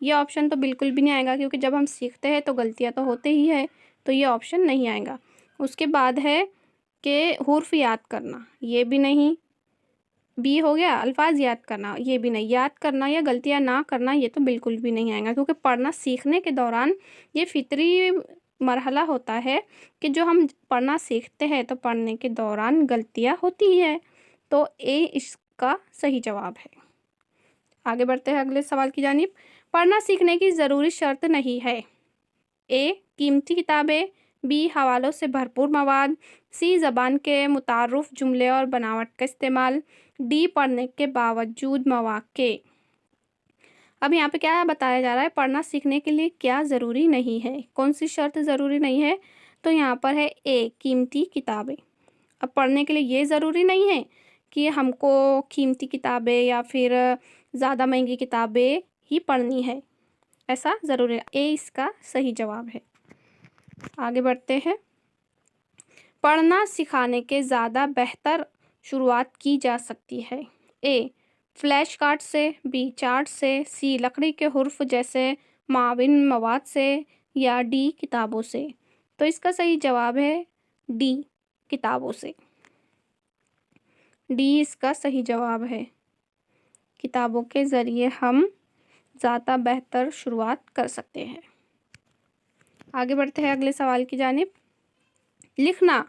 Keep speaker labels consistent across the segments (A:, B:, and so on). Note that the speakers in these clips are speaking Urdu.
A: یہ آپشن تو بالکل بھی نہیں آئے گا کیونکہ جب ہم سیکھتے ہیں تو غلطیاں تو ہوتے ہی ہے، تو یہ آپشن نہیں آئے گا۔ اس کے بعد ہے کہ حروف یاد کرنا، یہ بھی نہیں۔ بی ہو گیا الفاظ یاد کرنا، یہ بھی نہیں۔ یاد کرنا یا غلطیاں نہ کرنا، یہ تو بالکل بھی نہیں آئے گا کیونکہ پڑھنا سیکھنے کے دوران یہ فطری مرحلہ ہوتا ہے کہ جو ہم پڑھنا سیکھتے ہیں تو پڑھنے کے دوران غلطیاں ہوتی ہی ہے، تو اے اس کا صحیح جواب ہے۔ آگے بڑھتے ہیں اگلے سوال کی جانب۔ پڑھنا سیکھنے کی ضروری شرط نہیں ہے۔ اے قیمتی کتابیں، بی حوالوں سے بھرپور مواد، سی زبان کے متعارف جملے اور بناوٹ کا استعمال، ڈی پڑھنے کے باوجود مواقع۔ اب یہاں پہ کیا بتایا جا رہا ہے؟ پڑھنا سیکھنے کے لیے کیا ضروری نہیں ہے، کون سی شرط ضروری نہیں ہے؟ تو یہاں پر ہے اے قیمتی کتابیں۔ اب پڑھنے کے لیے یہ ضروری نہیں ہے کہ ہم کو قیمتی کتابیں یا پھر زیادہ مہنگی کتابیں ہی پڑھنی ہے، ایسا ضروری ہے۔ اے اس کا صحیح جواب ہے۔ آگے بڑھتے ہیں۔ پڑھنا سکھانے کے زیادہ بہتر شروعات کی جا سکتی ہے۔ اے فلیش کارڈ سے، بی چارٹ سے، سی لکڑی کے حروف جیسے معاون مواد سے، یا ڈی کتابوں سے۔ تو اس کا صحیح جواب ہے ڈی کتابوں سے۔ ڈی اس کا صحیح جواب ہے۔ کتابوں کے ذریعے ہم زیادہ بہتر شروعات کر سکتے ہیں۔ آگے بڑھتے ہیں اگلے سوال کی جانب۔ لکھنا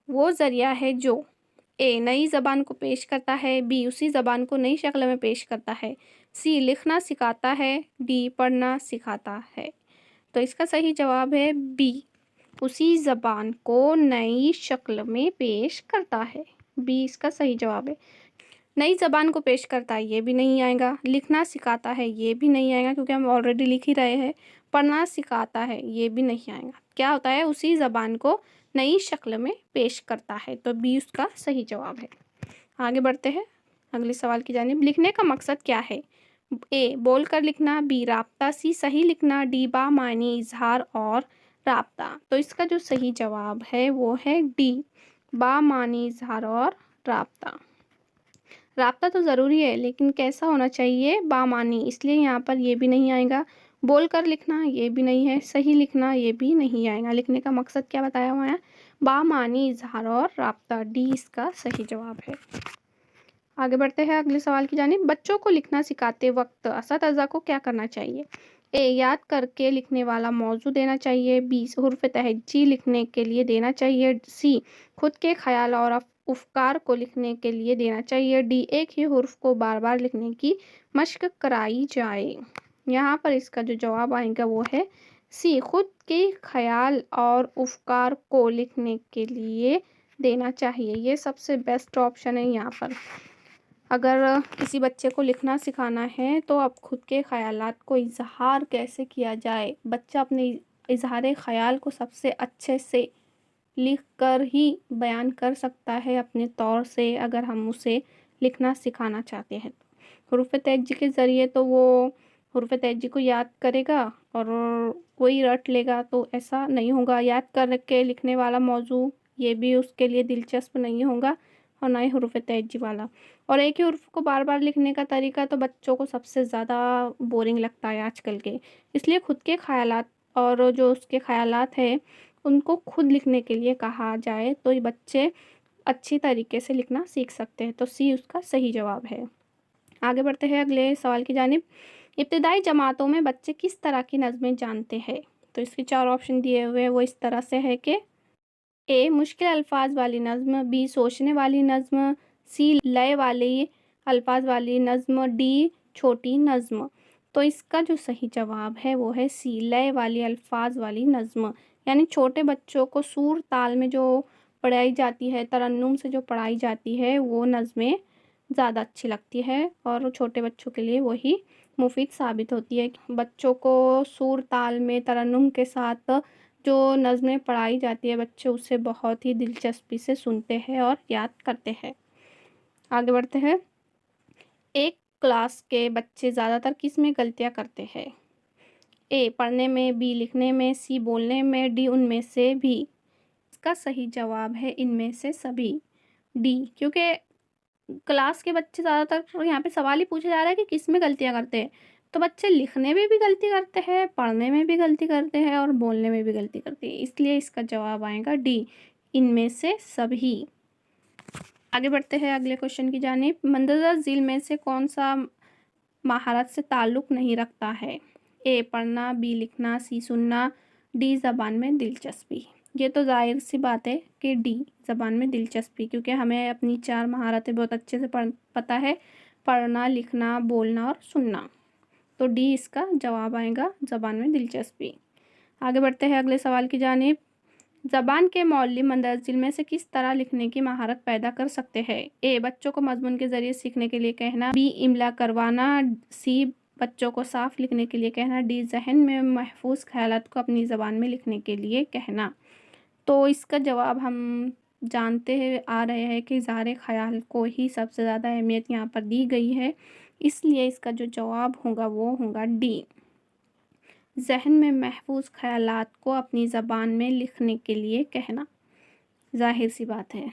A: وہ ذریعہ ہے جو اے نئی زبان کو پیش کرتا ہے، بی اسی زبان کو نئی شکل میں پیش کرتا ہے، سی لکھنا سکھاتا ہے، ڈی پڑھنا سکھاتا ہے۔ تو اس کا صحیح جواب ہے بی اسی زبان کو نئی شکل میں پیش کرتا ہے۔ بی اس کا صحیح جواب ہے۔ نئی زبان کو پیش کرتا ہے یہ بھی نہیں آئے گا، لکھنا سکھاتا ہے یہ بھی نہیں آئے گا کیونکہ ہم آلریڈی لکھ ہی رہے ہیں، پڑھنا سکھاتا ہے یہ بھی نہیں آئے گا۔ کیا ہوتا ہے؟ اسی زبان کو نئی شکل میں پیش کرتا ہے، تو بی اس کا صحیح جواب ہے۔ آگے بڑھتے ہیں اگلے سوال کی جانب۔ لکھنے کا مقصد کیا ہے؟ اے بول کر لکھنا، بی رابطہ، سی صحیح لکھنا، ڈی بامعنی اظہار اور رابطہ۔ تو اس کا جو صحیح جواب ہے وہ ہے ڈی بامعنی اظہار اور رابطہ۔ رابطہ تو ضروری ہے لیکن کیسا ہونا چاہیے؟ بامعنی، اس لیے یہاں پر یہ بھی نہیں آئے گا۔ بول کر لکھنا یہ بھی نہیں ہے، صحیح لکھنا یہ بھی نہیں آئے گا۔ لکھنے کا مقصد کیا بتایا ہوا ہے؟ بامعنی اظہار اور رابطہ، ڈی اس کا صحیح جواب ہے۔ آگے بڑھتے ہیں اگلے سوال کی جانب۔ بچوں کو لکھنا سکھاتے وقت اساتذہ کو کیا کرنا چاہیے؟ اے یاد کر کے لکھنے والا موضوع دینا چاہیے، بی حروف تہجی لکھنے کے لیے دینا چاہیے، سی خود کے خیال اور افکار کو لکھنے کے لیے دینا چاہیے، ڈی ایک ہی حرف کو بار بار لکھنے کی مشق کرائی جائے۔ یہاں پر اس کا جو جواب آئے گا وہ ہے سی خود کے خیال اور افکار کو لکھنے کے لیے دینا چاہیے۔ یہ سب سے بیسٹ آپشن ہے یہاں پر۔ اگر کسی بچے کو لکھنا سکھانا ہے تو اب خود کے خیالات کو اظہار کیسے کیا جائے، بچہ اپنے اظہار خیال کو سب سے اچھے سے لکھ کر ہی بیان کر سکتا ہے اپنے طور سے، اگر ہم اسے لکھنا سکھانا چاہتے ہیں تو۔ حروف تہجی کے ذریعے تو وہ حروف تہجی کو یاد کرے گا اور وہی رٹ لے گا، تو ایسا نہیں ہوگا۔ یاد کر کے لکھنے والا موضوع یہ بھی اس کے لیے دلچسپ نہیں ہوگا اور نہ ہی حروف تہجی والا۔ اور ایک ہی حرف کو بار بار لکھنے کا طریقہ تو بچوں کو سب سے زیادہ بورنگ لگتا ہے آج کل کے، اس لیے خود کے خیالات اور جو اس کے خیالات ہیں ان کو خود لکھنے کے لیے کہا جائے تو یہ بچے اچھی طریقے سے لکھنا سیکھ سکتے ہیں، تو سی اس کا صحیح جواب ہے۔ آگے بڑھتے ہیں اگلے سوال کی جانب۔ ابتدائی جماعتوں میں بچے کس طرح کی نظمیں جانتے ہیں؟ تو اس کے 4 آپشن دیے ہوئے وہ اس طرح سے ہے کہ اے مشکل الفاظ والی نظم، بی سوچنے والی نظم، سی لئے والی الفاظ والی نظم، ڈی چھوٹی نظم۔ تو اس کا جو صحیح جواب ہے وہ ہے سی لئے والی الفاظ والی نظم، یعنی چھوٹے بچوں کو سور تال میں جو پڑھائی جاتی ہے، ترنم سے جو پڑھائی جاتی ہے وہ نظمیں زیادہ اچھی لگتی ہے اور چھوٹے بچوں کے لیے وہی مفید ثابت ہوتی ہے۔ بچوں کو سور تال میں ترنم کے ساتھ جو نظمیں پڑھائی جاتی ہے بچے اسے بہت ہی دلچسپی سے سنتے ہیں اور یاد کرتے ہیں۔ آگے بڑھتے ہیں۔ ایک کلاس کے بچے زیادہ تر کس میں غلطیاں کرتے ہیں؟ اے پڑھنے میں، بی لکھنے میں، سی بولنے میں، ڈی ان میں سے بھی۔ اس کا صحیح جواب ہے ان میں سے سبھی، ڈی، کیونکہ کلاس کے بچے زیادہ تر، یہاں پہ سوال ہی پوچھا جا رہا ہے کہ کس میں غلطیاں کرتے ہیں، تو بچے لکھنے میں بھی غلطی کرتے ہیں، پڑھنے میں بھی غلطی کرتے ہیں اور بولنے میں بھی غلطی کرتے ہیں، اس لیے اس کا جواب آئے گا ڈی، ان میں سے سبھی۔ آگے بڑھتے ہیں اگلے کوشچن کی جانب۔ مندرجہ ذیل میں سے کون سا مہارت سے تعلق نہیں رکھتا ہے؟ اے پڑھنا، بی لکھنا، سی سننا، ڈی زبان میں دلچسپی۔ یہ تو ظاہر سی بات ہے کہ ڈی زبان میں دلچسپی، کیونکہ ہمیں اپنی 4 مہارتیں بہت اچھے سے پتہ ہے، پڑھنا، لکھنا، بولنا اور سننا، تو ڈی اس کا جواب آئے گا، زبان میں دلچسپی۔ آگے بڑھتے ہیں اگلے سوال کی جانب۔ زبان کے معلم مندرجہ ذیل میں سے کس طرح لکھنے کی مہارت پیدا کر سکتے ہیں؟ اے بچوں کو مضمون کے ذریعے سیکھنے کے لیے کہنا، بی املا کروانا، سی بچوں کو صاف لکھنے کے لیے کہنا، ڈی ذہن میں محفوظ خیالات کو اپنی زبان میں لکھنے کے لیے کہنا۔ تو اس کا جواب ہم جانتے آ رہے ہیں کہ اظہار خیال کو ہی سب سے زیادہ اہمیت یہاں پر دی گئی ہے، اس لیے اس کا جو جواب ہوگا وہ ہوگا ڈی، ذہن میں محفوظ خیالات کو اپنی زبان میں لکھنے کے لیے کہنا۔ ظاہر سی بات ہے۔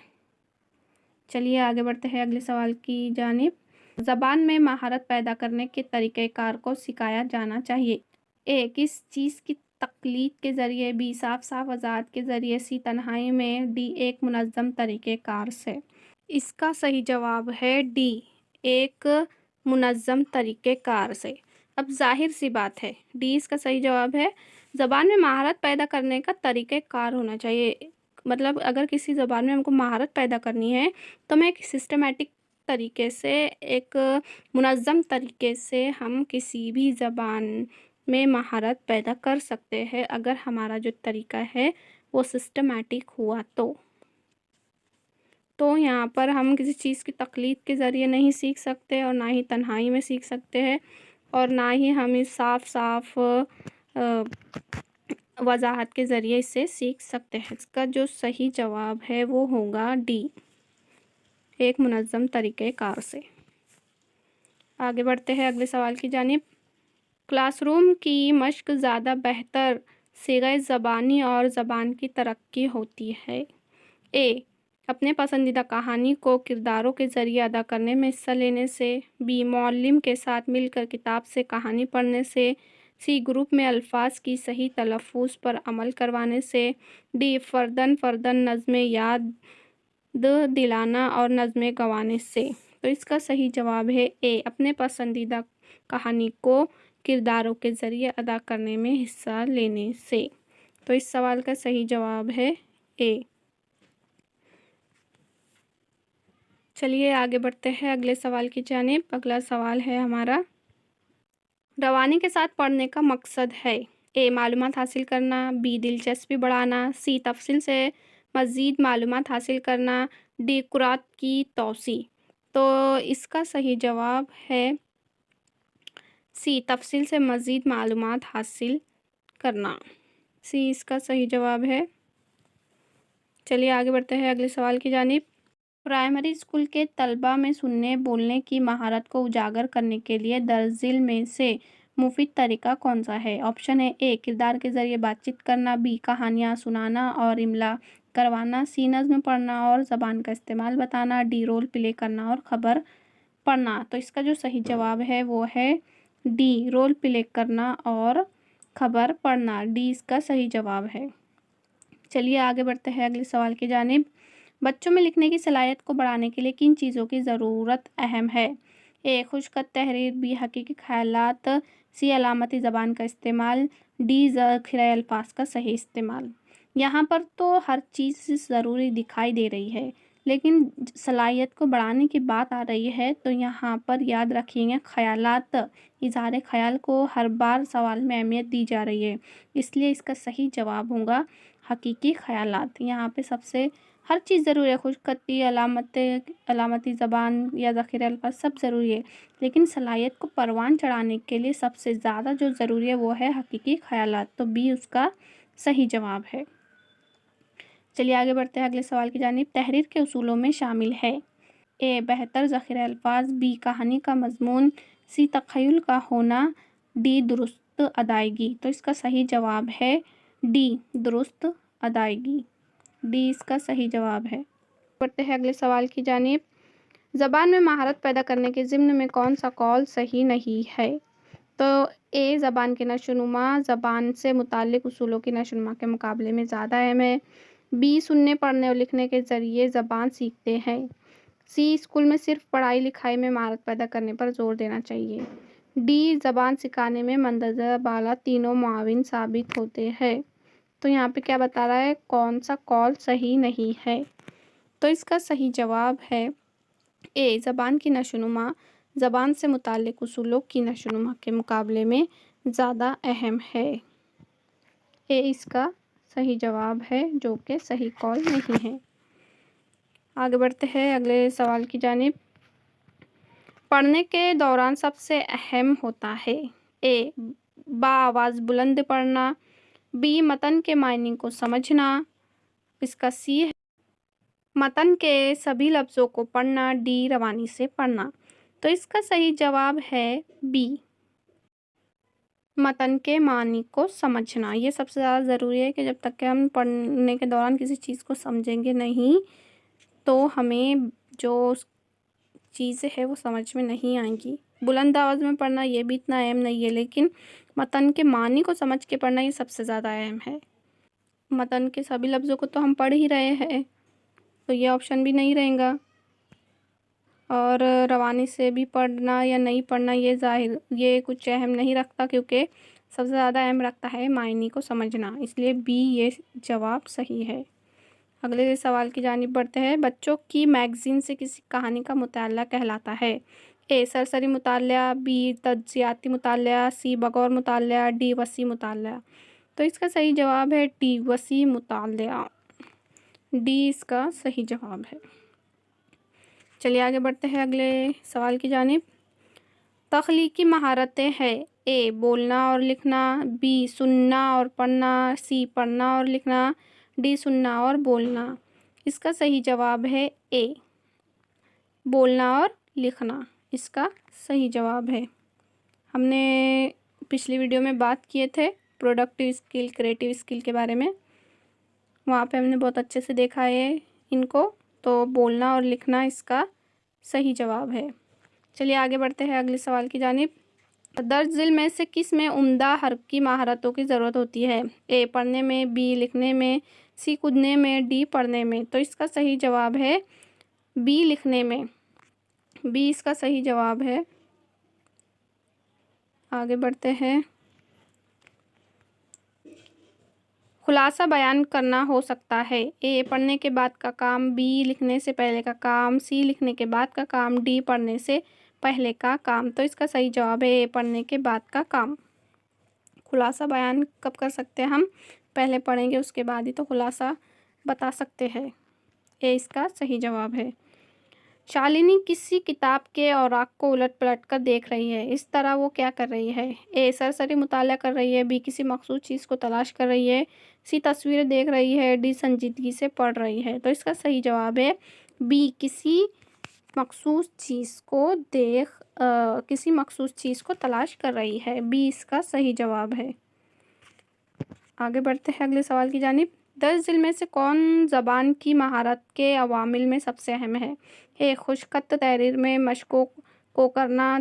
A: چلیے آگے بڑھتے ہیں اگلے سوال کی جانب۔ زبان میں مہارت پیدا کرنے کے طریقہ کار کو سکھایا جانا چاہیے۔ اے کس چیز کی تقلید کے ذریعے، بی صاف وضاحت کے ذریعے، سی تنہائی میں، ڈی ایک منظم طریقہ کار سے۔ اس کا صحیح جواب ہے ڈی، ایک منظم طریقہ کار سے۔ اب ظاہر سی بات ہے، ڈی اس کا صحیح جواب ہے۔ زبان میں مہارت پیدا کرنے کا طریقہ کار ہونا چاہیے، مطلب اگر کسی زبان میں ہم کو مہارت پیدا کرنی ہے تو ہمیں ایک سسٹمیٹک طریقے سے، ایک منظم طریقے سے ہم کسی بھی زبان میں مہارت پیدا کر سکتے ہیں، اگر ہمارا جو طریقہ ہے وہ سسٹمیٹک ہوا تو یہاں پر ہم کسی چیز کی تقلید کے ذریعے نہیں سیکھ سکتے، اور نہ ہی تنہائی میں سیکھ سکتے ہیں، اور نہ ہی ہم اس صاف وضاحت کے ذریعے اسے سیکھ سکتے ہیں۔ اس کا جو صحیح جواب ہے وہ ہوگا ڈی، ایک منظم طریقہ کار سے۔ آگے بڑھتے ہیں اگلے سوال کی جانب۔ کلاس روم کی مشق زیادہ بہتر صیغہ زبانی اور زبان کی ترقی ہوتی ہے۔ اے اپنے پسندیدہ کہانی کو کرداروں کے ذریعے ادا کرنے میں حصہ لینے سے، بی معلم کے ساتھ مل کر کتاب سے کہانی پڑھنے سے، سی گروپ میں الفاظ کی صحیح تلفظ پر عمل کروانے سے، ڈی فرداً نظمیں یاد دلانا اور نظمیں گوانے سے۔ تو اس کا صحیح جواب ہے اے، اپنے پسندیدہ کہانی کو کرداروں کے ذریعے ادا کرنے میں حصہ لینے سے۔ تو اس سوال کا صحیح جواب ہے اے۔ چلیے آگے بڑھتے ہیں اگلے سوال کی جانب۔ اگلا سوال ہے ہمارا، روانی کے ساتھ پڑھنے کا مقصد ہے؟ اے معلومات حاصل کرنا، بی دلچسپی بڑھانا، سی تفصیل سے مزید معلومات حاصل کرنا، ڈی قرات کی توسیع۔ تو اس کا صحیح جواب ہے سی، تفصیل سے مزید معلومات حاصل کرنا، سی اس کا صحیح جواب ہے۔ چلیے آگے بڑھتے ہیں اگلے سوال کی جانب۔ پرائمری اسکول کے طلبہ میں سننے بولنے کی مہارت کو اجاگر کرنے کے لیے درج ذیل میں سے مفید طریقہ کون سا ہے؟ آپشن ہے اے کردار کے ذریعے بات چیت کرنا، بی کہانیاں سنانا اور املا کروانا، سی نظم پڑھنا اور زبان کا استعمال بتانا، ڈی رول پلے کرنا اور خبر پڑھنا۔ تو اس کا جو صحیح جواب ہے وہ ہے ڈی، رول پلے کرنا اور خبر پڑھنا، ڈی اس کا صحیح جواب ہے۔ چلیے آگے بڑھتے ہیں اگلے سوال کی جانب۔ بچوں میں لکھنے کی صلاحیت کو بڑھانے کے لیے کن چیزوں کی ضرورت اہم ہے؟ اے خشک تحریر، بی حقیقی خیالات، سی علامتی زبان کا استعمال، ڈی ذخیرہ الفاظ کا صحیح استعمال۔ یہاں پر تو ہر چیز ضروری دکھائی دے رہی ہے، لیکن صلاحیت کو بڑھانے کی بات آ رہی ہے تو یہاں پر یاد رکھیں گے خیالات، اظہار خیال کو ہر بار سوال میں اہمیت دی جا رہی ہے، اس لیے اس کا صحیح جواب ہوگا حقیقی خیالات۔ یہاں پہ سب سے ہر چیز ضروری ہے، خشک خطی، علامتی زبان یا ذخیرہ الفاظ سب ضروری ہے، لیکن صلاحیت کو پروان چڑھانے کے لیے سب سے زیادہ جو ضروری ہے وہ ہے حقیقی خیالات، تو بی اس کا صحیح جواب ہے۔ چلیے آگے بڑھتے ہیں اگلے سوال کی جانب۔ تحریر کے اصولوں میں شامل ہے؟ اے بہتر ذخیرہ الفاظ، بی کہانی کا مضمون، سی تخیل کا ہونا، ڈی درست ادائیگی۔ تو اس کا صحیح جواب ہے ڈی، درست ادائیگی، ڈی اس کا صحیح جواب ہے۔ بڑھتے ہیں اگلے سوال کی جانب۔ زبان میں مہارت پیدا کرنے کے ضمن میں کون سا قول صحیح نہیں ہے؟ تو اے زبان کی نشو نما زبان سے متعلق اصولوں کی نشو نما کے مقابلے میں زیادہ اہم ہے۔ بی سننے پڑھنے اور لکھنے کے ذریعے زبان سیکھتے ہیں۔ سی اسکول میں صرف پڑھائی لکھائی میں مہارت پیدا کرنے پر زور دینا چاہیے۔ ڈی زبان سکھانے میں مندرجہ بالا تینوں معاون ثابت ہوتے ہیں۔ تو یہاں پہ کیا بتا رہا ہے، کون سا قول صحیح نہیں ہے؟ تو اس کا صحیح جواب ہے اے زبان کی نشو نما زبان سے متعلق اصولوں کی نشو نما کے مقابلے میں زیادہ اہم ہے۔ اے اس کا صحیح جواب ہے، جو کہ صحیح قول نہیں ہے۔ آگے بڑھتے ہیں اگلے سوال کی جانب۔ پڑھنے کے دوران سب سے اہم ہوتا ہے اے بآواز بلند پڑھنا، بی متن کے معنی کو سمجھنا، اس کا سی ہے متن کے سبھی لفظوں کو پڑھنا، ڈی روانی سے پڑھنا۔ تو اس کا صحیح جواب ہے بی متن کے معنی کو سمجھنا۔ یہ سب سے زیادہ ضروری ہے کہ جب تک کہ ہم پڑھنے کے دوران کسی چیز کو سمجھیں گے نہیں تو ہمیں جو چیزیں ہے وہ سمجھ میں نہیں آئیں گی۔ بلند آواز میں پڑھنا یہ بھی اتنا اہم نہیں ہے، لیکن متن کے معنی کو سمجھ کے پڑھنا یہ سب سے زیادہ اہم ہے۔ متن کے سبھی لفظوں کو تو ہم پڑھ ہی رہے ہیں، تو یہ آپشن بھی نہیں رہے گا۔ اور روانی سے بھی پڑھنا یا نہیں پڑھنا یہ کچھ اہم نہیں رکھتا، کیونکہ سب سے زیادہ اہم رکھتا ہے معنی کو سمجھنا، اس لیے بی یہ جواب صحیح ہے۔ اگلے سوال کی جانب بڑھتے ہیں۔ بچوں کی میگزین سے کسی کہانی کا مطالعہ کہلاتا ہے اے سرسری مطالعہ، بی تجزیاتی مطالعہ، سی بغور مطالعہ، ڈی وسیع مطالعہ۔ تو اس کا صحیح جواب ہے ڈی وسیع مطالعہ، ڈی اس کا صحیح جواب ہے۔ چلیے آگے بڑھتے ہیں اگلے سوال کی جانب۔ تخلیقی مہارتیں ہیں اے بولنا اور لکھنا، بی سننا اور پڑھنا، سی پڑھنا اور لکھنا، ڈی سننا اور بولنا۔ اس کا صحیح جواب ہے اے بولنا اور لکھنا، اس کا صحیح جواب ہے۔ ہم نے پچھلی ویڈیو میں بات کیے تھے پروڈکٹیو اسکل، کریٹیو اسکل کے بارے میں، وہاں پہ ہم نے بہت اچھے سے دیکھا ہے ان کو۔ تو بولنا اور لکھنا اس کا صحیح جواب ہے۔ چلیے آگے بڑھتے ہیں اگلے سوال کی جانب۔ درج ذیل میں سے کس میں عمدہ حرکی مہارتوں کی ضرورت ہوتی ہے اے پڑھنے میں، بی لکھنے میں، سی کودنے میں، ڈی پڑھنے میں۔ تو اس کا صحیح جواب ہے بی لکھنے میں، بی اس کا صحیح جواب ہے۔ آگے بڑھتے ہیں۔ خلاصہ بیان کرنا ہو سکتا ہے اے پڑھنے کے بعد کا کام، بی لکھنے سے پہلے کا کام، سی لکھنے کے بعد کا کام، ڈی پڑھنے سے پہلے کا کام۔ تو اس کا صحیح جواب ہے اے پڑھنے کے بعد کا کام۔ خلاصہ بیان کب کر سکتے ہیں ہم؟ پہلے پڑھیں گے، اس کے بعد ہی تو خلاصہ بتا سکتے ہیں۔ اے اس کا صحیح جواب ہے۔ شالنی کسی کتاب کے اوراق کو الٹ پلٹ کر دیکھ رہی ہے، اس طرح وہ کیا کر رہی ہے اے سرسری مطالعہ کر رہی ہے، بی کسی مخصوص چیز کو تلاش کر رہی ہے، سی تصویریں دیکھ رہی ہے، ڈی سنجیدگی سے پڑھ رہی ہے۔ تو اس کا صحیح جواب ہے بی کسی مخصوص چیز کو تلاش کر رہی ہے، بی اس کا صحیح جواب ہے۔ آگے بڑھتے ہیں اگلے سوال کی جانب۔ درج ذیل میں سے کون زبان کی مہارت کے عوامل میں سب سے اہم ہے اے خشک خط تحریر میں مشقوں کو کرنا،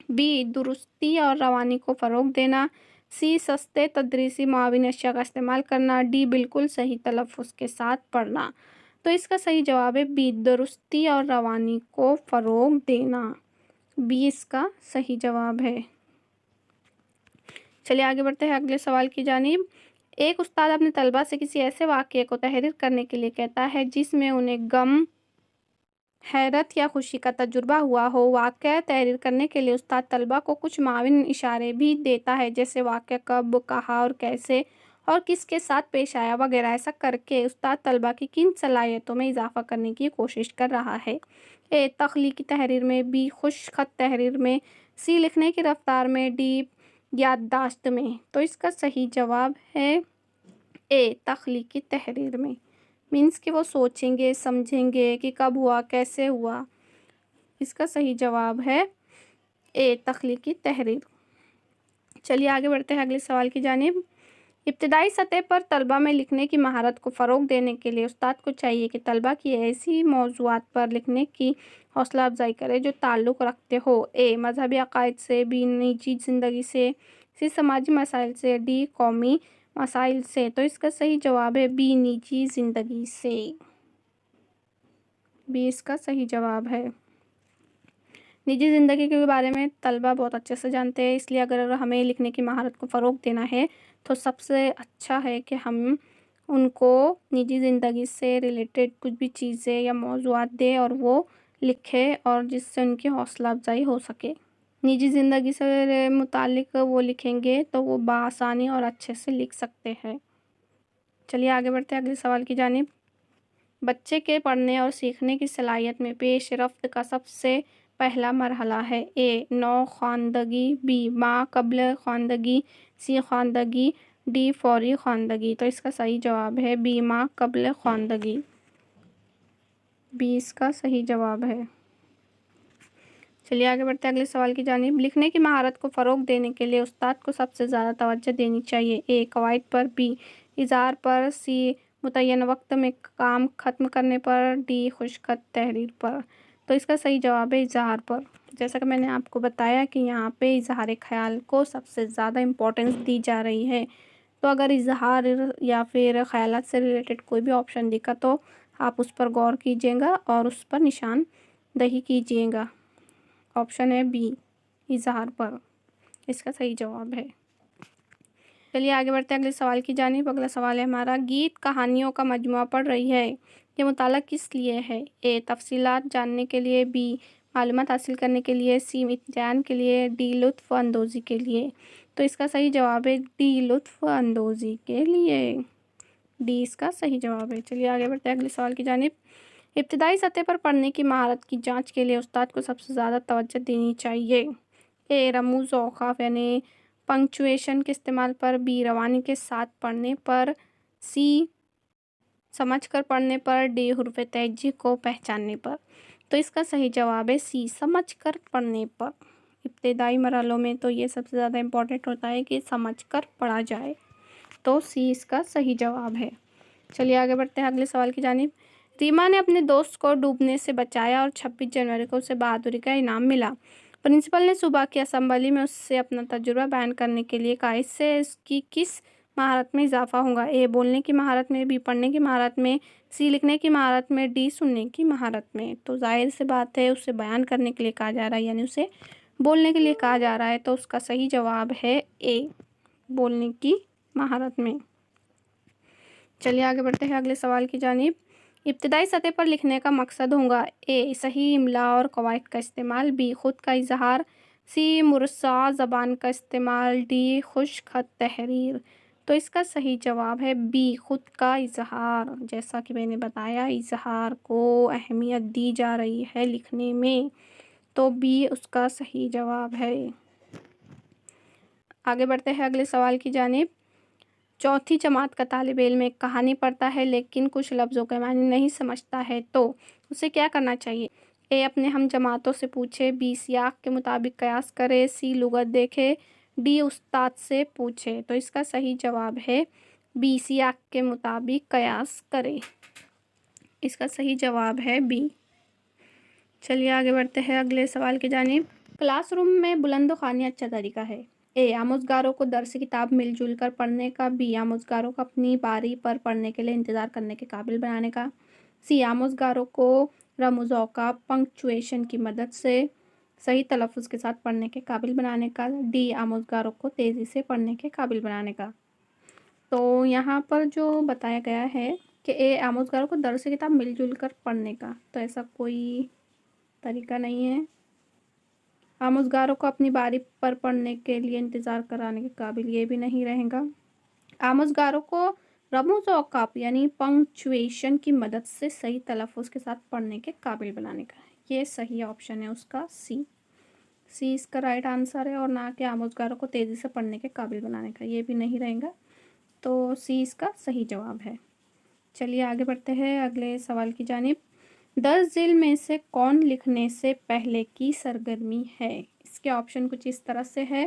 A: بی درستی اور روانی کو فروغ دینا، سی سستے تدریسی معاون اشیاء کا استعمال کرنا، ڈی بالکل صحیح تلفظ کے ساتھ پڑھنا۔ تو اس کا صحیح جواب ہے بی درستی اور روانی کو فروغ دینا، بی اس کا صحیح جواب ہے۔ چلیے آگے بڑھتے ہیں اگلے سوال کی جانب۔ ایک استاد اپنے طلبہ سے کسی ایسے واقعے کو تحریر کرنے کے لیے کہتا ہے جس میں انہیں غم، حیرت یا خوشی کا تجربہ ہوا ہو۔ واقعہ تحریر کرنے کے لیے استاد طلبہ کو کچھ معاون اشارے بھی دیتا ہے، جیسے واقعہ کب، کہاں اور کیسے اور کس کے ساتھ پیش آیا وغیرہ۔ ایسا کر کے استاد طلبہ کی کن صلاحیتوں میں اضافہ کرنے کی کوشش کر رہا ہے اے تخلیقی تحریر میں، بی خشک خط تحریر میں، سی لکھنے کی رفتار میں، ڈی یادداشت میں۔ تو اس کا صحیح جواب ہے اے تخلیقی تحریر میں، مینس کہ وہ سوچیں گے، سمجھیں گے کہ کب ہوا، کیسے ہوا۔ اس کا صحیح جواب ہے اے تخلیقی تحریر۔ چلیے آگے بڑھتے ہیں اگلے سوال کی جانب۔ ابتدائی سطح پر طلبہ میں لکھنے کی مہارت کو فروغ دینے کے لیے استاد کو چاہیے کہ طلبہ کی ایسی موضوعات پر لکھنے کی حوصلہ افزائی کرے جو تعلق رکھتے ہو: اے مذہبی عقائد سے، بی نجی زندگی سے، سی سماجی مسائل سے، ڈی قومی مسائل سے۔ تو اس کا صحیح جواب ہے بی نجی زندگی سے۔ بی اس کا صحیح جواب ہے۔ نجی زندگی کے بارے میں طلبہ بہت اچھے سے جانتے ہیں، اس لیے اگر ہمیں لکھنے کی مہارت کو فروغ دینا ہے تو سب سے اچھا ہے کہ ہم ان کو نجی زندگی سے ریلیٹڈ کچھ بھی چیزیں یا موضوعات دیں اور وہ لکھے، اور جس سے ان کی حوصلہ افزائی ہو سکے۔ نجی زندگی سے متعلق وہ لکھیں گے تو وہ بآسانی اور اچھے سے لکھ سکتے ہیں۔ چلیے آگے بڑھتے ہیں اگلے سوال کی جانب۔ بچے کے پڑھنے اور سیکھنے کی صلاحیت میں پیش رفت کا سب سے پہلا مرحلہ ہے: اے نو خواندگی، بی ما قبل خواندگی، سی خواندگی، ڈی فوری خواندگی۔ تو اس کا صحیح جواب ہے بی ما قبل خواندگی۔ بی اس کا صحیح جواب ہے۔ چلیے آگے بڑھتے ہیں اگلے سوال کی جانب۔ لکھنے کی مہارت کو فروغ دینے کے لیے استاد کو سب سے زیادہ توجہ دینی چاہیے: اے قواعد پر، بی اظہار پر، سی متعینہ وقت میں کام ختم کرنے پر، ڈی خشک خط تحریر پر۔ تو اس کا صحیح جواب ہے اظہار پر۔ جیسا کہ میں نے آپ کو بتایا کہ یہاں پہ اظہار خیال کو سب سے زیادہ امپورٹنس دی جا رہی ہے، تو اگر اظہار یا پھر خیالات سے ریلیٹڈ کوئی بھی آپشن دکھا تو آپ اس پر غور کیجیے گا اور اس پر نشان دہی کیجیے گا۔ آپشن ہے بی اظہار پر، اس کا صحیح جواب ہے۔ چلیے آگے بڑھتے ہیں اگلے سوال کی جانب۔ اگلا سوال ہے ہمارا: گیت کہانیوں کا مجموعہ پڑھ رہی ہے، یہ مطالعہ کس لیے ہے؟ اے تفصیلات جاننے کے لیے، بی معلومات حاصل کرنے کے لیے، سی امتحان کے لیے، ڈی لطف اندوزی کے لیے۔ تو اس کا صحیح جواب ہے ڈی لطف اندوزی کے لیے۔ ڈی اس کا صحیح جواب ہے۔ چلیے آگے بڑھتے ہیں اگلے سوال کی جانب۔ ابتدائی سطح پر پڑھنے کی مہارت کی جانچ کے لیے استاد کو سب سے زیادہ توجہ دینی چاہیے: اے رموز و اوقاف یعنی پنکچویشن کے استعمال پر، بی روانی کے ساتھ پڑھنے پر، سی سمجھ کر پڑھنے پر، ڈی حروف تہجی کو پہچاننے پر۔ تو اس کا صحیح جواب ہے سی سمجھ کر پڑھنے پر۔ ابتدائی مرحلوں میں تو یہ سب سے زیادہ امپورٹنٹ ہوتا ہے کہ سمجھ کر پڑھا جائے، تو سی اس کا صحیح جواب ہے۔ چلیے آگے بڑھتے ہیں اگلے سوال کی جانب۔ ریما نے اپنے دوست کو ڈوبنے سے بچایا اور 26 جنوری کو اسے بہادری کا انعام ملا۔ پرنسپل نے صبح کی اسمبلی میں اس سے اپنا تجربہ بیان کرنے کے لیے کہا، اس سے اس کی کس مہارت میں اضافہ ہوگا؟ اے بولنے کی مہارت میں، بی پڑھنے کی مہارت میں، سی لکھنے کی مہارت میں، ڈی سننے کی مہارت میں۔ تو ظاہر سی بات ہے اسے بیان کرنے کے لیے کہا جا رہا ہے، یعنی اسے بولنے کے لیے کہا جا رہا ہے، تو اس کا صحیح جواب ہے اے بولنے کی مہارت میں۔ چلیے آگے بڑھتے ہیں اگلے سوال کی جانب۔ ابتدائی سطح پر لکھنے کا مقصد ہوگا: اے صحیح املا اور قواعد کا استعمال، بی خود کا اظہار، سی مرصع زبان کا استعمال، ڈی خشک خط تحریر۔ تو اس کا صحیح جواب ہے بی خود کا اظہار۔ جیسا کہ میں نے بتایا اظہار کو اہمیت دی جا رہی ہے لکھنے میں، تو بی اس کا صحیح جواب ہے۔ آگے بڑھتے ہیں اگلے سوال کی جانب۔ چوتھی جماعت کا طالب علم ایک کہانی پڑھتا ہے لیکن کچھ لفظوں کے معنی نہیں سمجھتا ہے، تو اسے کیا کرنا چاہیے؟ اے اپنے ہم جماعتوں سے پوچھے، بی سیاق کے مطابق قیاس کرے، سی لغت دیکھے، ڈی استاد سے پوچھے۔ تو اس کا صحیح جواب ہے بی سیاق کے مطابق قیاس کرے۔ اس کا صحیح جواب ہے بی۔ چلیے آگے بڑھتے ہیں اگلے سوال کی جانب۔ کلاس روم میں بلند و خوانی اچھا طریقہ ہے: اے آموزگاروں کو درس کتاب مل جل کر پڑھنے کا، بی آموزگاروں کو اپنی باری پر پڑھنے کے لیے انتظار کرنے کے قابل بنانے کا، سی آموزگاروں کو رموز و اوقاف پنکچویشن کی مدد سے صحیح تلفظ کے ساتھ پڑھنے کے قابل بنانے کا، ڈی آموزگاروں کو تیزی سے پڑھنے کے قابل بنانے کا۔ تو یہاں پر جو بتایا گیا ہے کہ اے آموزگاروں کو درس کتاب مل جل کر پڑھنے کا، تو ایسا کوئی طریقہ نہیں ہے۔ آموزگاروں کو اپنی باری پر پڑھنے کے لیے انتظار کرانے کے قابل یہ بھی نہیں رہے گا۔ آموزگاروں کو رموز و اوقاف یعنی پنکچویشن کی مدد سے صحیح تلفظ کے ساتھ پڑھنے کے قابل بنانے کا، یہ صحیح آپشن ہے اس کا سی۔ سی اس کا رائٹ آنسر ہے، اور نہ کہ آموزگاروں کو تیزی سے پڑھنے کے قابل بنانے کا، یہ بھی نہیں رہے گا، تو سی اس کا صحیح جواب ہے۔ چلیے آگے بڑھتے ہیں اگلے سوال کی جانب۔ درج ذیل میں سے کون لکھنے سے پہلے کی سرگرمی ہے؟ اس کے آپشن کچھ اس طرح سے ہے: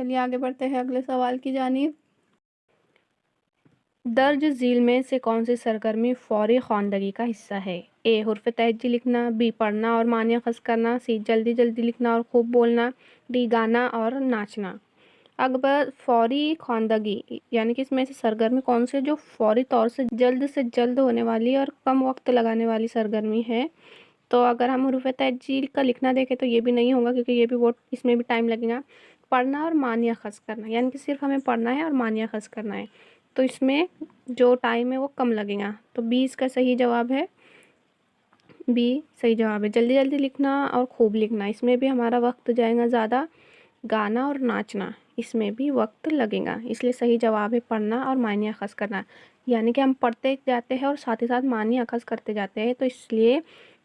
A: چلیے آگے بڑھتے ہیں اگلے سوال کی جانب۔ درج ذیل میں سے کون سی سرگرمی فوری خواندگی کا حصہ ہے؟ اے حرف تہجی لکھنا، بی پڑھنا اور معنی اخذ کرنا، سی جلدی جلدی لکھنا اور خوب بولنا، ڈی گانا اور ناچنا۔ اکبر فوری خواندگی یعنی کہ اس میں سے سرگرمی کون سی جو فوری طور سے جلد ہونے والی اور کم وقت لگانے والی سرگرمی ہے؟ تو اگر ہم حروف تہجی کا لکھنا دیکھیں تو یہ بھی نہیں ہوگا، کیونکہ یہ بھی اس میں بھی ٹائم لگے گا۔ پڑھنا اور معنی اخذ کرنا یعنی کہ صرف ہمیں پڑھنا ہے اور معنی اخذ کرنا ہے، تو اس میں جو ٹائم ہے وہ کم لگے گا، تو بی اس کا صحیح جواب ہے۔ بی صحیح جواب ہے۔ جلدی جلدی لکھنا اور خوب لکھنا، اس میں بھی ہمارا وقت جائے گا زیادہ۔ گانا اور ناچنا، اس میں بھی وقت لگے گا، اس لیے صحیح جواب ہے پڑھنا اور معنی اخذ کرنا، یعنی کہ ہم پڑھتے جاتے ہیں اور ساتھ ہی ساتھ معنی اخذ کرتے جاتے ہیں، تو اس لیے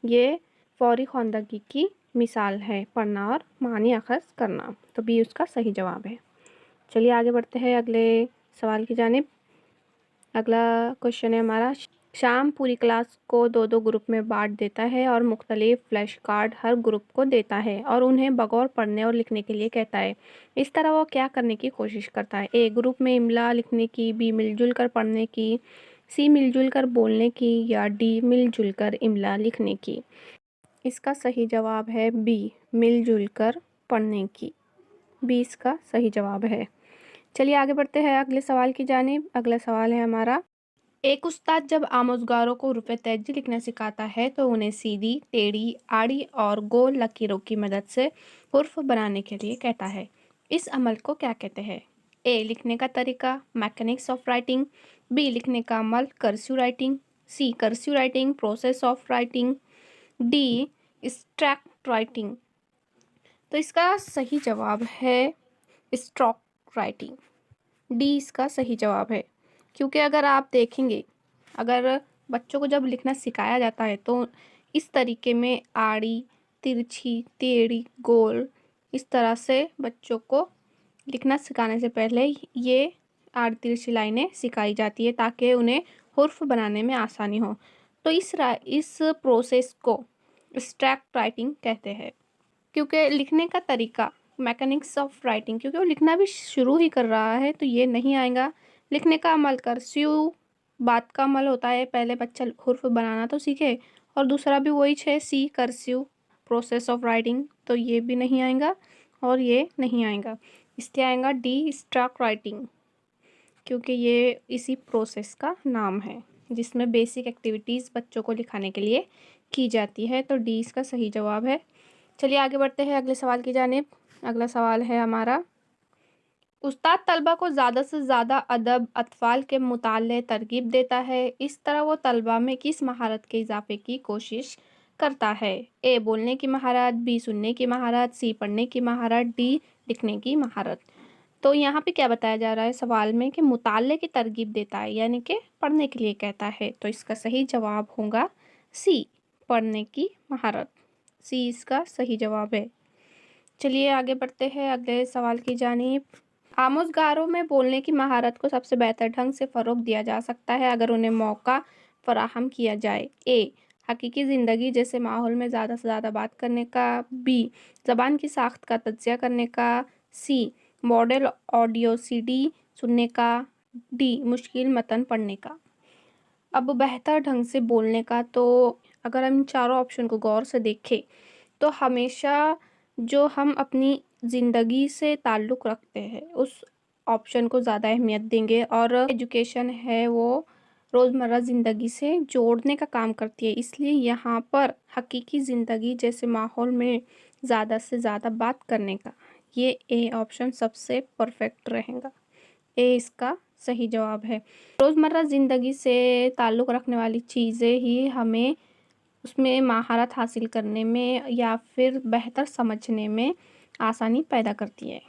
A: یہ فوری خواندگی کی مثال ہے، پڑھنا اور معنی اخذ کرنا، تو بی اس کا صحیح جواب ہے۔ چلیے آگے بڑھتے ہیں اگلے سوال کی جانب۔ اگلا کوشچن ہے ہمارا، شام پوری کلاس کو 2 گروپ میں بانٹ دیتا ہے اور مختلف فلیش کارڈ ہر گروپ کو دیتا ہے اور انہیں بغور پڑھنے اور لکھنے کے لیے کہتا ہے، اس طرح وہ کیا کرنے کی کوشش کرتا ہے؟ اے گروپ میں املا لکھنے کی، بی مل جل کر پڑھنے کی، سی مل جل کر بولنے کی، یا ڈی مل جل کر املا لکھنے کی۔ اس کا صحیح جواب ہے بی مل جل کر پڑھنے کی، بی اس کا صحیح جواب ہے۔ چلیے آگے بڑھتے ہیں اگلے سوال کی جانب۔ اگلا سوال ہے ہمارا، ایک استاد جب آموزگاروں کو حروف تہجی لکھنا سکھاتا ہے تو انہیں سیدھی، ٹیڑھی، آڑی اور گول لکیروں کی مدد سے حرف بنانے کے لیے کہتا ہے، اس عمل کو کیا کہتے ہیں؟ اے لکھنے کا طریقہ، میکینکس آف رائٹنگ، بی لکھنے کا عمل، cursive writing, C cursive writing, process of writing, D strict writing. تو اس کا صحیح جواب ہے اسٹروک رائٹنگ، ڈی اس کا صحیح جواب ہے، کیونکہ اگر آپ دیکھیں گے، اگر بچوں کو جب لکھنا سکھایا جاتا ہے تو اس طریقے میں آڑی، ترچھی، ٹیڑھی، گول، اس طرح سے بچوں کو لکھنا سکھانے سے پہلے یہ آڑی ترچھی لائنیں سکھائی جاتی ہے تاکہ انہیں حرف بنانے میں آسانی ہو، تو اس پروسیس کو اسٹریکٹ رائٹنگ کہتے ہیں، کیونکہ لکھنے کا طریقہ میکینکس آف رائٹنگ، کیونکہ وہ لکھنا بھی شروع ہی کر رہا ہے تو یہ نہیں آئے گا۔ لکھنے کا عمل کرسیو، بات کا عمل ہوتا ہے، پہلے بچہ حرف بنانا تو سیکھے، اور دوسرا بھی وہی ہے سی کرسیو، پروسیس آف رائٹنگ، تو یہ بھی نہیں آئے گا اور یہ نہیں آئے گا، اس لیے آئے گا ڈی اسٹریکٹ رائٹنگ، کیونکہ یہ اسی پروسیس کا نام ہے جس میں بیسک ایکٹیویٹیز بچوں کو لکھانے کے لیے کی جاتی ہے، تو ڈی اس کا صحیح جواب ہے۔ چلیے آگے بڑھتے ہیں اگلے سوال کی جانب۔ اگلا سوال ہے ہمارا، استاد طلبہ کو زیادہ سے زیادہ ادب اطفال کے مطالعے ترغیب دیتا ہے، اس طرح وہ طلبہ میں کس مہارت کے اضافے کی کوشش کرتا ہے؟ اے بولنے کی مہارت، بی سننے کی مہارت، سی پڑھنے کی مہارت، ڈی لکھنے کی مہارت۔ تو یہاں پہ کیا بتایا جا رہا ہے سوال میں کہ مطالعے کی ترغیب دیتا ہے یعنی کہ پڑھنے کے لیے کہتا ہے، تو اس کا صحیح جواب ہوگا سی پڑھنے کی مہارت، سی اس کا صحیح جواب ہے۔ چلیے آگے بڑھتے ہیں اگلے سوال کی جانب۔ آموزگاروں میں بولنے کی مہارت کو سب سے بہتر ڈھنگ سے فروغ دیا جا سکتا ہے اگر انہیں موقع فراہم کیا جائے۔ اے حقیقی زندگی جیسے ماحول میں زیادہ سے زیادہ بات کرنے کا، بی زبان کی ساخت کا تجزیہ کرنے کا، سی ماڈل آڈیو سی ڈی سننے کا، ڈی مشکل متن پڑھنے کا۔ اب بہتر ڈھنگ سے بولنے کا، تو اگر ہم چاروں آپشن کو غور سے دیکھیں تو ہمیشہ جو ہم اپنی زندگی سے تعلق رکھتے ہیں اس آپشن کو زیادہ اہمیت دیں گے، اور ایجوکیشن ہے وہ روزمرہ زندگی سے جوڑنے کا کام کرتی ہے، اس لیے یہاں پر حقیقی زندگی جیسے ماحول میں زیادہ سے زیادہ بات کرنے کا، یہ اے آپشن سب سے پرفیکٹ رہے گا، اے اس کا صحیح جواب ہے۔ روزمرہ زندگی سے تعلق رکھنے والی چیزیں ہی ہمیں اس میں مہارت حاصل کرنے میں یا پھر بہتر سمجھنے میں آسانی پیدا کرتی ہے۔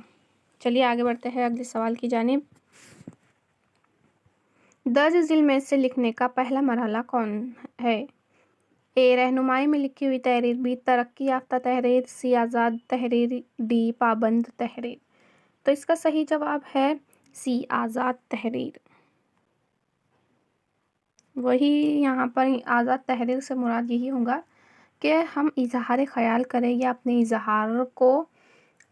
A: چلیے آگے بڑھتے ہیں اگلے سوال کی جانب۔ درج ذیل میں سے لکھنے کا پہلا مرحلہ کون ہے؟ اے رہنمائی میں لکھی ہوئی تحریر، بی ترقی یافتہ تحریر، سی آزاد تحریر، ڈی پابند تحریر۔ تو اس کا صحیح جواب ہے سی آزاد تحریر، وہی یہاں پر آزاد تحریر سے مراد یہی ہوگا کہ ہم اظہار خیال کریں یا اپنے اظہار کو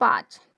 A: 5।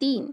A: 3।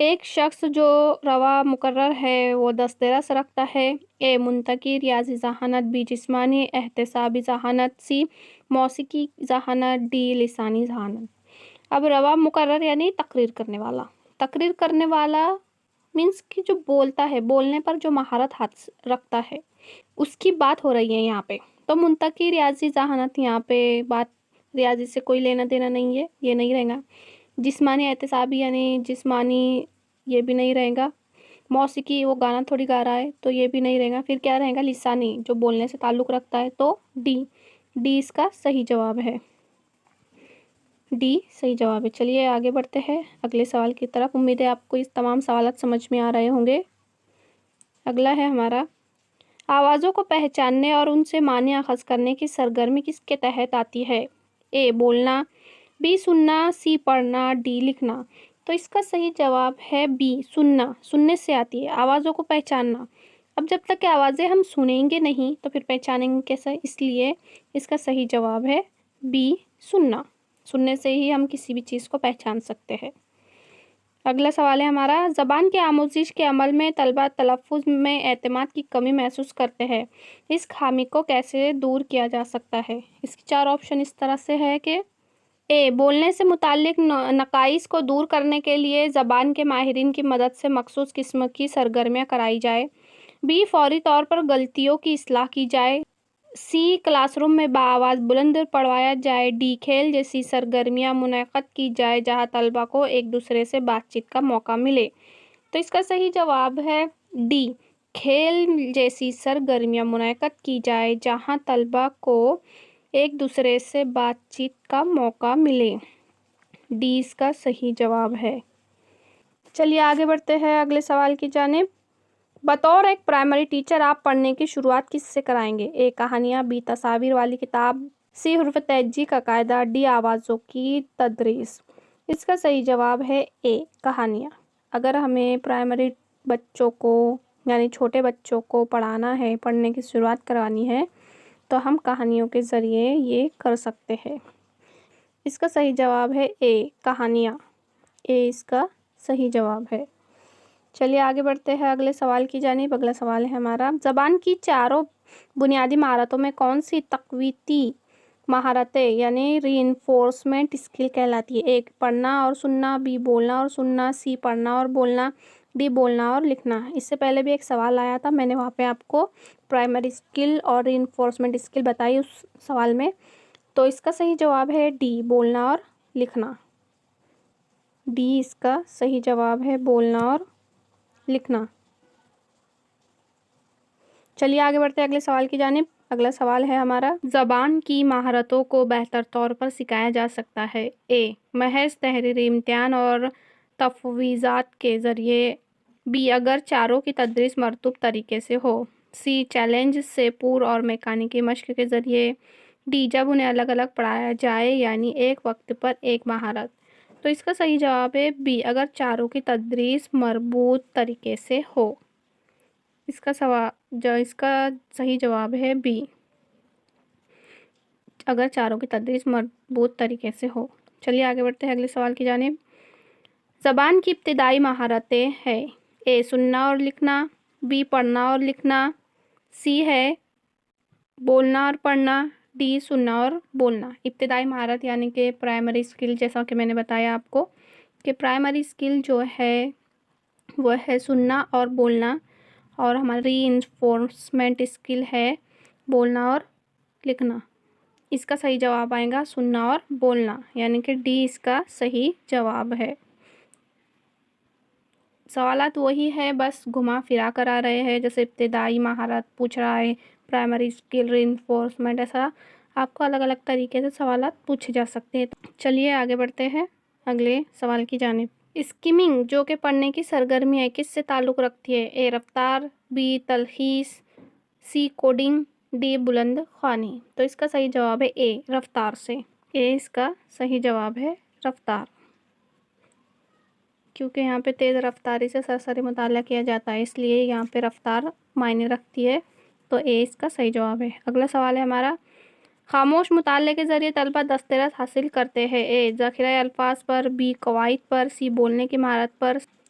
A: ایک شخص جو روا مقرر ہے وہ دسترس رکھتا ہے۔ اے منطقی ریاضی ذہانت، بی جسمانی احتسابی ذہانت، سی موسیقی ذہانت، ڈی لسانی ذہانت۔ اب روا مقرر یعنی تقریر کرنے والا۔ تقریر کرنے والا مینس کہ جو بولتا ہے، بولنے پر جو مہارت ہاتھ رکھتا ہے، اس کی بات ہو رہی ہے یہاں پہ۔ تو منطقی ریاضی ذہانت، یہاں پہ بات ریاضی سے کوئی لینا دینا نہیں ہے، یہ نہیں رہے گا۔ جسمانی احتسابی یعنی جسمانی، یہ بھی نہیں رہے گا۔ موسیقی، وہ گانا تھوڑی گا رہا ہے تو یہ بھی نہیں رہے گا۔ پھر کیا رہے گا؟ لسانی، جو بولنے سے تعلق رکھتا ہے، تو ڈی اس کا صحیح جواب ہے۔ ڈی صحیح جواب ہے۔ چلیے آگے بڑھتے ہیں اگلے سوال کی طرف۔ امید ہے آپ کو اس تمام سوالات سمجھ میں آ رہے ہوں گے۔ اگلا ہے ہمارا، آوازوں کو پہچاننے اور ان سے معنی اخذ کرنے کی سرگرمی کس کے تحت آتی ہے؟ اے بولنا، بی سننا، سی پڑھنا، ڈی لکھنا۔ تو اس کا صحیح جواب ہے بی سننا۔ سننے سے آتی ہے آوازوں کو پہچاننا۔ اب جب تک کہ آوازیں ہم سنیں گے نہیں تو پھر پہچانیں گے کیسے؟ اس لیے اس کا صحیح جواب ہے بی سننا۔ سننے سے ہی ہم کسی بھی چیز کو پہچان سکتے ہیں۔ اگلا سوال ہے ہمارا، زبان کی آموزش کے عمل میں طلبہ تلفظ میں اعتماد کی کمی محسوس کرتے ہیں، اس خامی کو کیسے دور کیا جا سکتا ہے؟ اس کی 4 آپشن اس طرح سے ہے کہ اے بولنے سے متعلق نقائص کو دور کرنے کے لیے زبان کے ماہرین کی مدد سے مخصوص قسم کی سرگرمیاں کرائی جائے، بی فوری طور پر غلطیوں کی اصلاح کی جائے، سی کلاس روم میں بآواز بلند پڑھوایا جائے، ڈی کھیل جیسی سرگرمیاں منعقد کی جائے جہاں طلبہ کو ایک دوسرے سے بات چیت کا موقع ملے۔ تو اس کا صحیح جواب ہے ڈی کھیل جیسی سرگرمیاں منعقد کی جائے جہاں طلبہ کو ایک دوسرے سے بات چیت کا موقع ملے۔ ڈی اس کا صحیح جواب ہے۔ چلیے آگے بڑھتے ہیں اگلے سوال کی جانب۔ بطور ایک پرائمری ٹیچر آپ پڑھنے کی شروعات کس سے کرائیں گے؟ اے کہانیاں، بی تصاویر والی کتاب، سی حروف تہجی کا قاعدہ، ڈی آوازوں کی تدریس۔ اس کا صحیح جواب ہے اے کہانیاں۔ اگر ہمیں پرائمری بچوں کو یعنی چھوٹے بچوں کو پڑھانا ہے، پڑھنے کی شروعات کروانی ہے تو ہم کہانیوں کے ذریعے یہ کر سکتے ہیں۔ اس کا صحیح جواب ہے اے کہانیاں۔ اے اس کا صحیح جواب ہے۔ چلیے آگے بڑھتے ہیں اگلے سوال کی جانب۔ اگلا سوال ہے ہمارا، زبان کی 4 بنیادی مہارتوں میں کون سی تقویتی مہارتیں یعنی ری انفورسمنٹ اسکل کہلاتی ہے؟ ایک پڑھنا اور سننا، بی بولنا اور سننا، سی پڑھنا اور بولنا، ڈی بولنا اور لکھنا۔ اس سے پہلے بھی ایک سوال آیا تھا، میں نے وہاں پہ آپ کو پرائمری اسکل اور ری انفورسمنٹ اسکل بتائی اس سوال میں۔ تو اس کا صحیح جواب ہے ڈی بولنا اور لکھنا۔ ڈی اس کا صحیح جواب ہے بولنا اور لکھنا۔ چلیے آگے بڑھتے ہیں اگلے سوال کی جانب۔ اگلا سوال ہے ہمارا، زبان کی مہارتوں کو بہتر طور پر سکھایا جا سکتا ہے؟ اے محض تحریری امتحان اور تفویضات کے ذریعے، بی اگر چاروں کی تدریس مرتب طریقے سے ہو، سی چیلنج سے پور اور میکانیکی مشق کے ذریعے، ڈی جب انہیں الگ الگ پڑھایا جائے یعنی ایک وقت پر ایک مہارت۔ تو اس کا صحیح جواب ہے بی اگر چاروں کی تدریس مربوط طریقے سے ہو۔ اس کا صحیح جواب ہے بی اگر چاروں کی تدریس مربوط طریقے سے ہو۔ چلیے آگے بڑھتے ہیں اگلے سوال کی جانب۔ زبان کی ابتدائی مہارتیں ہے، اے سننا اور لکھنا، بی پڑھنا اور لکھنا، سی ہے بولنا اور پڑھنا، ڈی سننا اور بولنا۔ ابتدائی مہارت یعنی کہ پرائمری اسکل، جیسا کہ میں نے بتایا آپ کو کہ پرائمری اسکل جو ہے وہ ہے سننا اور بولنا، اور ہماری ری انفورسمنٹ اسکل ہے بولنا اور لکھنا۔ اس کا صحیح جواب آئے گا سننا اور بولنا، یعنی کہ ڈی اس کا صحیح جواب ہے۔ سوالات وہی ہے، بس گھما پھرا کر آ رہے ہیں، جیسے ابتدائی مہارت پوچھ رہا ہے، پرائمری اسکل، ری انفورسمنٹ، ایسا آپ کو الگ الگ طریقے سے سوالات پوچھے جا سکتے ہیں۔ چلیے آگے بڑھتے ہیں اگلے سوال کی جانب۔ اسکیمنگ جو کہ پڑھنے کی سرگرمی ہے کس سے تعلق رکھتی ہے؟ اے رفتار، بی تلخیص، سی کوڈنگ، ڈی بلند خوانی۔ تو اس کا صحیح جواب ہے اے رفتار سے۔ اے اس کا صحیح جواب ہے رفتار، کیونکہ یہاں پہ تیز رفتاری سے سرسری مطالعہ کیا جاتا ہے، اس لیے یہاں پہ رفتار معنی رکھتی ہے، تو اے اس کا صحیح جواب ہے۔ اگلا سوال ہے ہمارا، خاموش مطالعے کے ذریعے طلبہ دسترس حاصل کرتے ہیں، اے ذخیرہ الفاظ پر، بی قواعد پر، سی بولنے کی مہارت پر،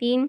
A: 3,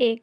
A: 1।